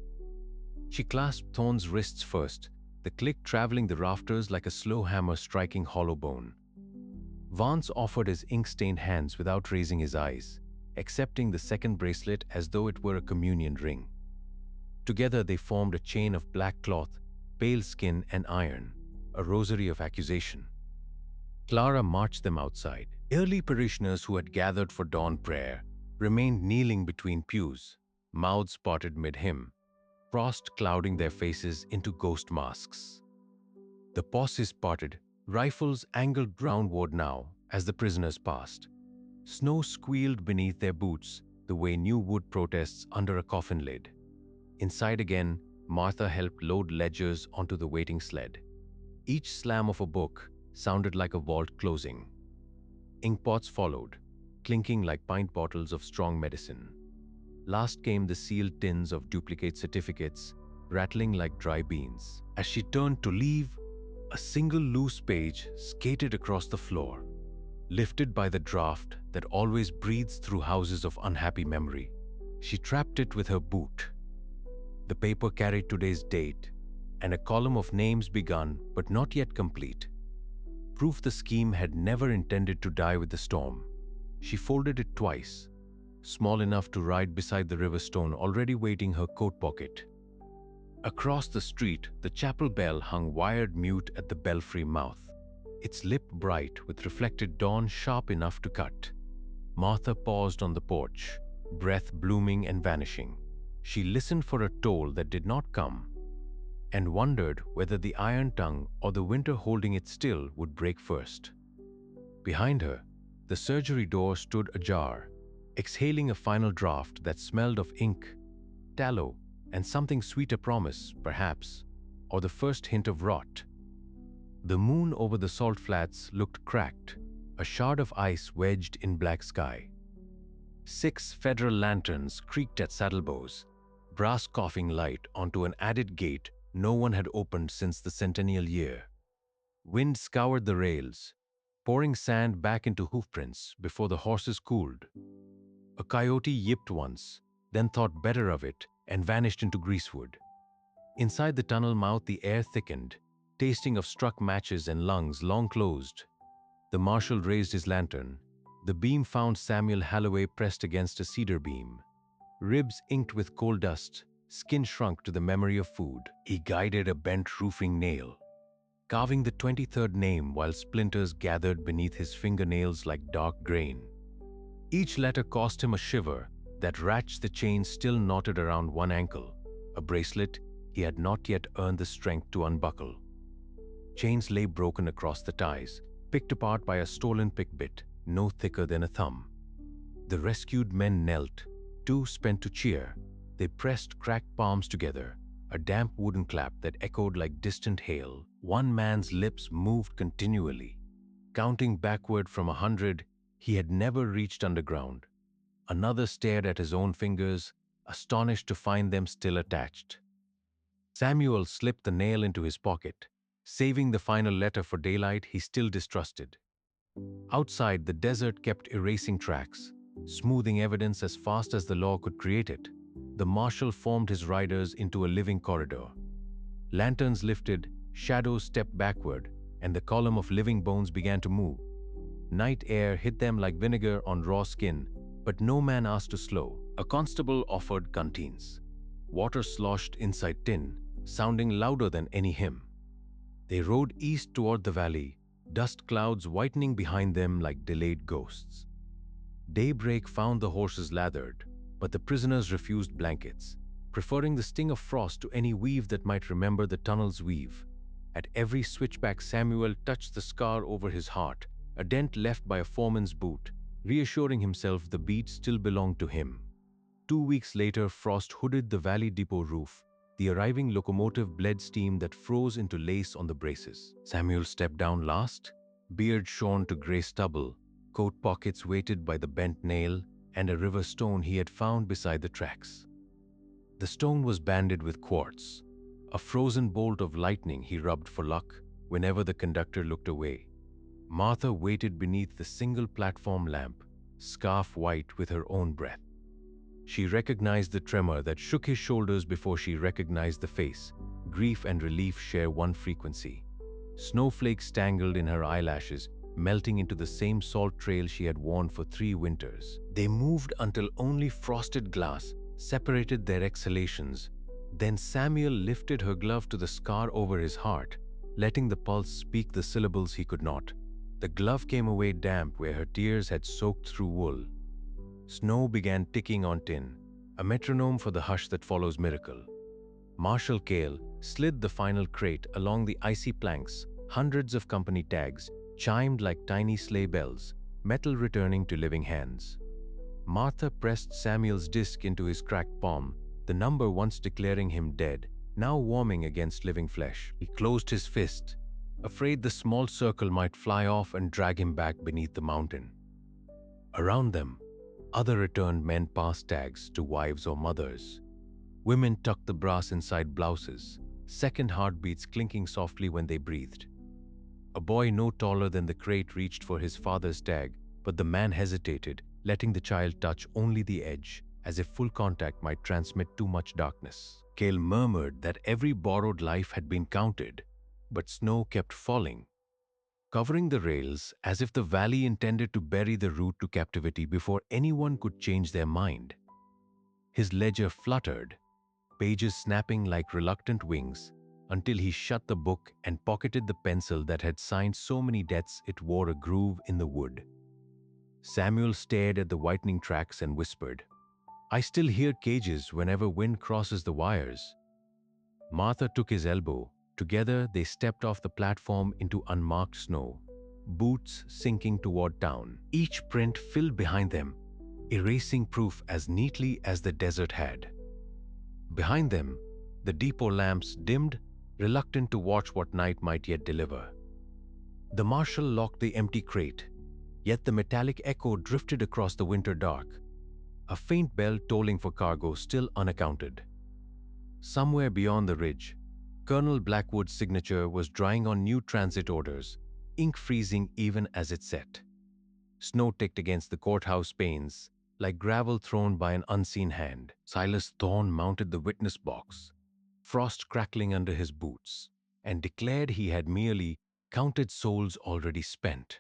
She clasped Thorne's wrists first, the click traveling the rafters like a slow hammer striking hollow bone. Vance offered his ink-stained hands without raising his eyes, accepting the second bracelet as though it were a communion ring. Together they formed a chain of black cloth, pale skin, and iron, a rosary of accusation. Clara marched them outside, Early parishioners who had gathered for dawn prayer remained kneeling between pews, mouths parted mid-hymn, frost clouding their faces into ghost masks. The posses parted, rifles angled groundward now as the prisoners passed. Snow squealed beneath their boots the way new wood protests under a coffin lid. Inside again, Martha helped load ledgers onto the waiting sled. Each slam of a book sounded like a vault closing. Inkpots followed, clinking like pint bottles of strong medicine. Last came the sealed tins of duplicate certificates, rattling like dry beans. As she turned to leave, a single loose page skated across the floor, lifted by the draft that always breathes through houses of unhappy memory. She trapped it with her boot. The paper carried today's date, and a column of names begun but not yet complete. Proof the scheme had never intended to die with the storm. She folded it twice, small enough to ride beside the river stone already waiting her coat pocket. Across the street, the chapel bell hung wired mute at the belfry mouth, its lip bright with reflected dawn sharp enough to cut. Martha paused on the porch, breath blooming and vanishing. She listened for a toll that did not come, and wondered whether the iron tongue or the winter holding it still would break first. Behind her, the surgery door stood ajar, exhaling a final draft that smelled of ink, tallow, and something sweeter promise, perhaps, or the first hint of rot. The moon over the salt flats looked cracked, a shard of ice wedged in black sky. 6 federal lanterns creaked at saddlebows, brass coughing light onto an added gate no one had opened since the centennial year. Wind scoured the rails, pouring sand back into hoofprints before the horses cooled. A coyote yipped once, then thought better of it and vanished into greasewood. Inside the tunnel mouth the air thickened, tasting of struck matches and lungs long closed. The marshal raised his lantern. The beam found Samuel Halloway pressed against a cedar beam. Ribs inked with coal dust, skin shrunk to the memory of food. He guided a bent roofing nail, carving the 23rd name while splinters gathered beneath his fingernails like dark grain. Each letter cost him a shiver that ratched the chain still knotted around one ankle, a bracelet he had not yet earned the strength to unbuckle. Chains lay broken across the ties, picked apart by a stolen pick bit, no thicker than a thumb. The rescued men knelt, too spent to cheer. They pressed cracked palms together, a damp wooden clap that echoed like distant hail. One man's lips moved continually. Counting backward from 100, he had never reached underground. Another stared at his own fingers, astonished to find them still attached. Samuel slipped the nail into his pocket, saving the final letter for daylight he still distrusted. Outside, the desert kept erasing tracks, smoothing evidence as fast as the law could create it. The marshal formed his riders into a living corridor. Lanterns lifted, shadows stepped backward, and the column of living bones began to move. Night air hit them like vinegar on raw skin, but no man asked to slow. A constable offered canteens. Water sloshed inside tin, sounding louder than any hymn. They rode east toward the valley, dust clouds whitening behind them like delayed ghosts. Daybreak found the horses lathered, but the prisoners refused blankets, preferring the sting of frost to any weave that might remember the tunnel's weave. At every switchback, Samuel touched the scar over his heart, a dent left by a foreman's boot, reassuring himself the beat still belonged to him. 2 weeks later, frost hooded the valley depot roof. The arriving locomotive bled steam that froze into lace on the braces. Samuel stepped down last, beard shorn to grey stubble, coat pockets weighted by the bent nail, and a river stone he had found beside the tracks. The stone was banded with quartz, a frozen bolt of lightning he rubbed for luck whenever the conductor looked away. Martha waited beneath the single platform lamp, scarf white with her own breath. She recognized the tremor that shook his shoulders before she recognized the face. Grief and relief share one frequency. Snowflakes tangled in her eyelashes, melting into the same salt trail she had worn for 3 winters. They moved until only frosted glass separated their exhalations. Then Samuel lifted her glove to the scar over his heart, letting the pulse speak the syllables he could not. The glove came away damp where her tears had soaked through wool. Snow began ticking on tin, a metronome for the hush that follows miracle. Marshal Cale slid the final crate along the icy planks. Hundreds of company tags chimed like tiny sleigh bells, metal returning to living hands. Martha pressed Samuel's disc into his cracked palm, the number once declaring him dead, now warming against living flesh. He closed his fist, afraid the small circle might fly off and drag him back beneath the mountain. Around them, other returned men passed tags to wives or mothers. Women tucked the brass inside blouses, second heartbeats clinking softly when they breathed. A boy no taller than the crate reached for his father's tag, but the man hesitated, letting the child touch only the edge, as if full contact might transmit too much darkness. Cale murmured that every borrowed life had been counted, but snow kept falling, covering the rails as if the valley intended to bury the route to captivity before anyone could change their mind. His ledger fluttered, pages snapping like reluctant wings, until he shut the book and pocketed the pencil that had signed so many deaths it wore a groove in the wood. Samuel stared at the whitening tracks and whispered, "I still hear cages whenever wind crosses the wires." Martha took his elbow. Together they stepped off the platform into unmarked snow, boots sinking toward town, each print filled behind them, erasing proof as neatly as the desert had. Behind them, the depot lamps dimmed, reluctant to watch what night might yet deliver. The marshal locked the empty crate, yet the metallic echo drifted across the winter dark, a faint bell tolling for cargo still unaccounted. Somewhere beyond the ridge, Colonel Blackwood's signature was drying on new transit orders, ink freezing even as it set. Snow ticked against the courthouse panes, like gravel thrown by an unseen hand. Silas Thorne mounted the witness box, frost crackling under his boots, and declared he had merely counted souls already spent.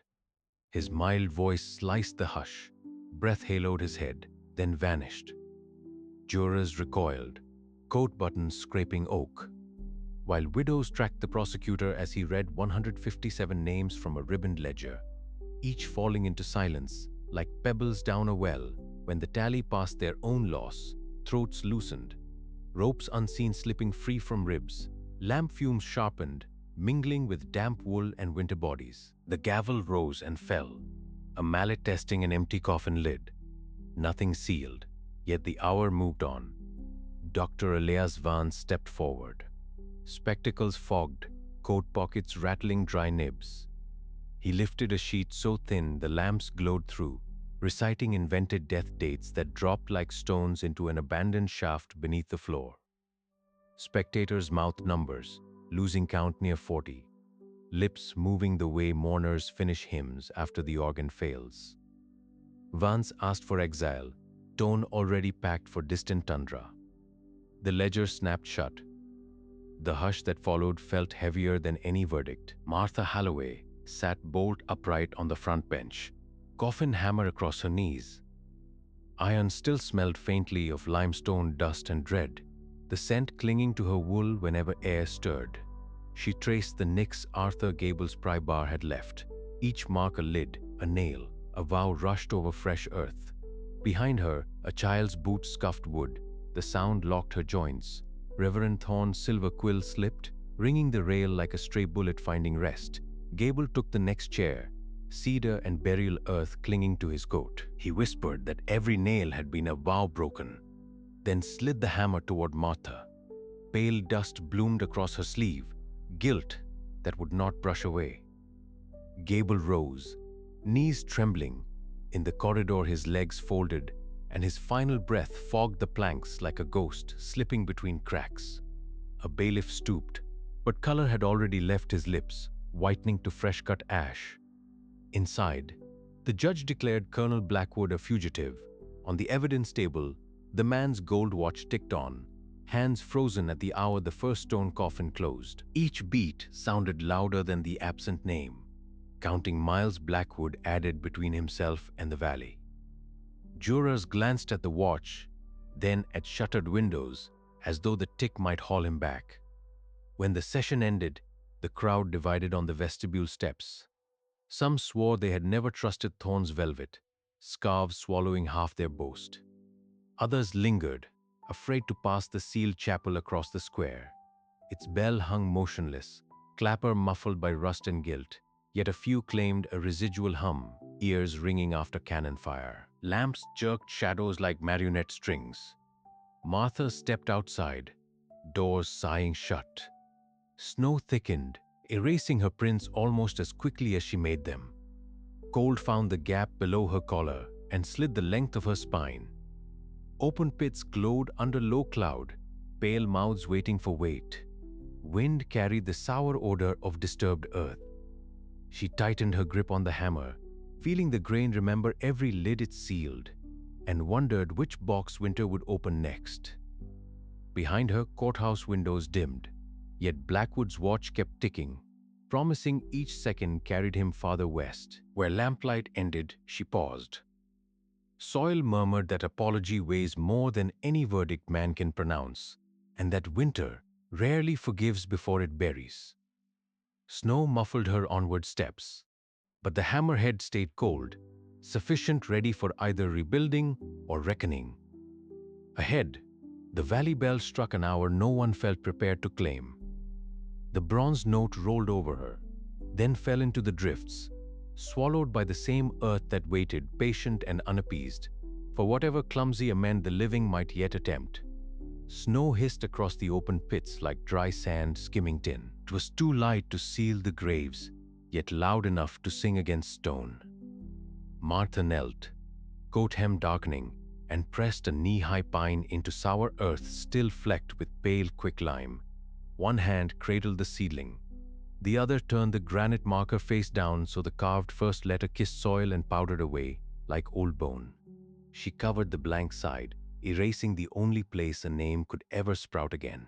His mild voice sliced the hush, breath haloed his head, then vanished. Jurors recoiled, coat buttons scraping oak, while widows tracked the prosecutor as he read 157 names from a ribboned ledger, each falling into silence like pebbles down a well. When the tally passed their own loss, throats loosened, ropes unseen slipping free from ribs, lamp fumes sharpened, mingling with damp wool and winter bodies. The gavel rose and fell, a mallet testing an empty coffin lid. Nothing sealed, yet the hour moved on. Dr. Elias Vance stepped forward, spectacles fogged, coat pockets rattling dry nibs. He lifted a sheet so thin the lamps glowed through, reciting invented death dates that dropped like stones into an abandoned shaft beneath the floor. Spectators mouthed numbers, losing count near 40, lips moving the way mourners finish hymns after the organ fails. Vance asked for exile, tone already packed for distant tundra. The ledger snapped shut. The hush that followed felt heavier than any verdict. Martha Holloway sat bolt upright on the front bench, coffin hammer across her knees. Iron still smelled faintly of limestone dust and dread, the scent clinging to her wool whenever air stirred. She traced the nicks Arthur Gable's pry bar had left, each mark a lid, a nail, a vow rushed over fresh earth. Behind her, a child's boot scuffed wood. The sound locked her joints. Reverend Thorne's silver quill slipped, ringing the rail like a stray bullet finding rest. Gable took the next chair, cedar and burial earth clinging to his coat. He whispered that every nail had been a vow broken, then slid the hammer toward Martha. Pale dust bloomed across her sleeve, guilt that would not brush away. Gable rose, knees trembling. In the corridor his legs folded, and his final breath fogged the planks like a ghost slipping between cracks. A bailiff stooped, but color had already left his lips, whitening to fresh-cut ash. Inside, the judge declared Colonel Blackwood a fugitive. On the evidence table, the man's gold watch ticked on, hands frozen at the hour the first stone coffin closed. Each beat sounded louder than the absent name, counting miles Blackwood added between himself and the valley. Jurors glanced at the watch, then at shuttered windows, as though the tick might haul him back. When the session ended, the crowd divided on the vestibule steps. Some swore they had never trusted Thorn's velvet, scarves swallowing half their boast. Others lingered, afraid to pass the sealed chapel across the square. Its bell hung motionless, clapper muffled by rust and gilt, yet a few claimed a residual hum, ears ringing after cannon fire. Lamps jerked shadows like marionette strings. Martha stepped outside, doors sighing shut. Snow thickened, erasing her prints almost as quickly as she made them. Cold found the gap below her collar and slid the length of her spine. Open pits glowed under low cloud, pale mouths waiting for weight. Wind carried the sour odor of disturbed earth. She tightened her grip on the hammer, feeling the grain remember every lid it sealed, and wondered which box Winter would open next. Behind her, courthouse windows dimmed, yet Blackwood's watch kept ticking, promising each second carried him farther west. Where lamplight ended, she paused. Soil murmured that apology weighs more than any verdict man can pronounce, and that winter rarely forgives before it buries. Snow muffled her onward steps, but the hammerhead stayed cold, sufficient ready for either rebuilding or reckoning. Ahead, the valley bell struck an hour no one felt prepared to claim. The bronze note rolled over her, then fell into the drifts, swallowed by the same earth that waited, patient and unappeased, for whatever clumsy amend the living might yet attempt. Snow hissed across the open pits like dry sand skimming tin. It was too light to seal the graves, yet loud enough to sing against stone. Martha knelt, coat hem darkening, and pressed a knee-high pine into sour earth still flecked with pale quicklime. One hand cradled the seedling. The other turned the granite marker face down so the carved first letter kissed soil and powdered away like old bone. She covered the blank side, erasing the only place a name could ever sprout again.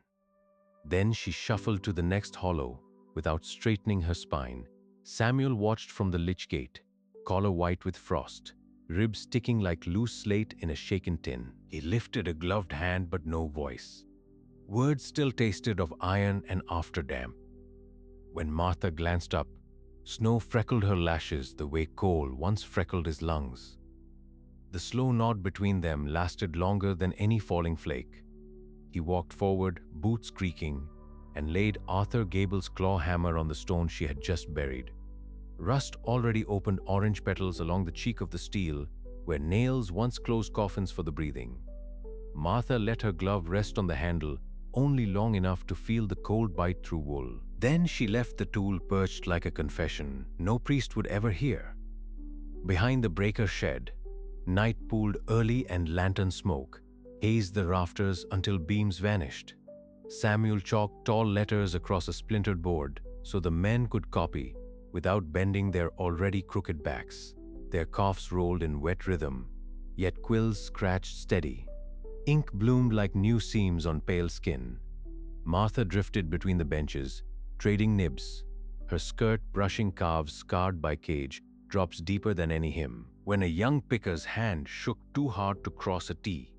Then she shuffled to the next hollow without straightening her spine. Samuel watched from the lich gate, collar white with frost, ribs sticking like loose slate in a shaken tin. He lifted a gloved hand but no voice. Words still tasted of iron and afterdamp. When Martha glanced up, snow freckled her lashes the way coal once freckled his lungs. The slow nod between them lasted longer than any falling flake. He walked forward, boots creaking, and laid Arthur Gable's claw hammer on the stone she had just buried. Rust already opened orange petals along the cheek of the steel, where nails once closed coffins for the breathing. Martha let her glove rest on the handle only long enough to feel the cold bite through wool. Then she left the tool perched like a confession no priest would ever hear. Behind the breaker shed, night pooled early and lantern smoke hazed the rafters until beams vanished. Samuel chalked tall letters across a splintered board so the men could copy without bending their already crooked backs. Their coughs rolled in wet rhythm, yet quills scratched steady. Ink bloomed like new seams on pale skin. Martha drifted between the benches, trading nibs, her skirt brushing calves scarred by cage, drops deeper than any hymn. When a young picker's hand shook too hard to cross a T,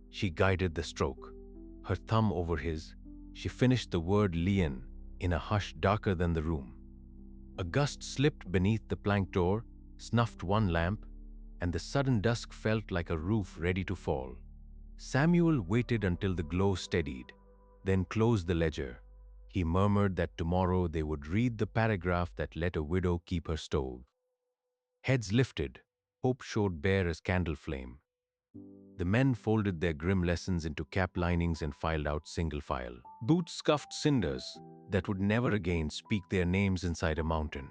she guided the stroke. Her thumb over his, she finished the word lien in a hush darker than the room. A gust slipped beneath the plank door, snuffed one lamp, and the sudden dusk felt like a roof ready to fall. Samuel waited until the glow steadied, then closed the ledger. He murmured that tomorrow they would read the paragraph that let a widow keep her stove. Heads lifted, hope showed bare as candle flame. The men folded their grim lessons into cap linings and filed out single file. Boots scuffed cinders that would never again speak their names inside a mountain.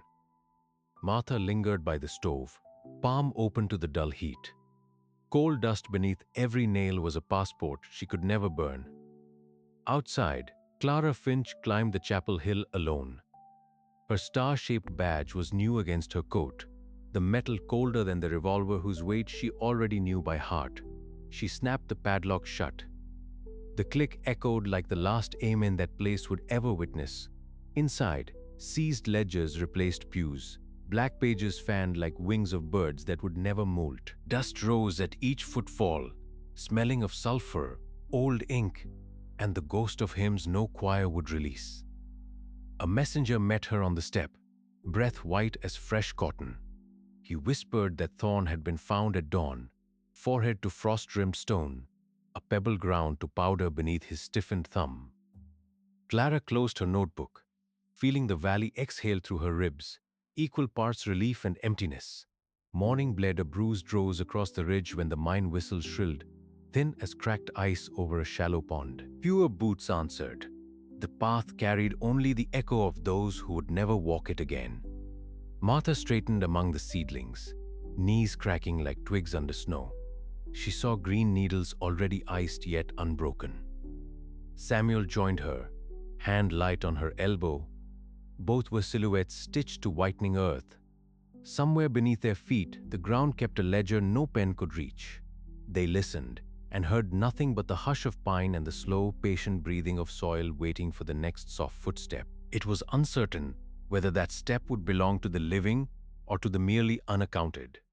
Martha lingered by the stove, palm open to the dull heat. Coal dust beneath every nail was a passport she could never burn. Outside, Clara Finch climbed the chapel hill alone. Her star-shaped badge was new against her coat, the metal colder than the revolver whose weight she already knew by heart. She snapped the padlock shut. The click echoed like the last amen that place would ever witness. Inside, seized ledgers replaced pews. Black pages fanned like wings of birds that would never molt. Dust rose at each footfall, smelling of sulfur, old ink, and the ghost of hymns no choir would release. A messenger met her on the step. breath white as fresh cotton. He whispered that Thorn had been found at dawn, forehead to frost-rimmed stone, a pebble ground to powder beneath his stiffened thumb. Clara closed her notebook, feeling the valley exhale through her ribs, equal parts relief and emptiness. Morning bled a bruised rose across the ridge when the mine whistle shrilled, thin as cracked ice over a shallow pond. Fewer boots answered. The path carried only the echo of those who would never walk it again. Martha straightened among the seedlings, knees cracking like twigs under snow. She saw green needles already iced yet unbroken. Samuel joined her, hand light on her elbow. Both were silhouettes stitched to whitening earth. Somewhere beneath their feet, the ground kept a ledger no pen could reach. They listened and heard nothing but the hush of pine and the slow, patient breathing of soil waiting for the next soft footstep. It was uncertain whether that step would belong to the living or to the merely unaccounted.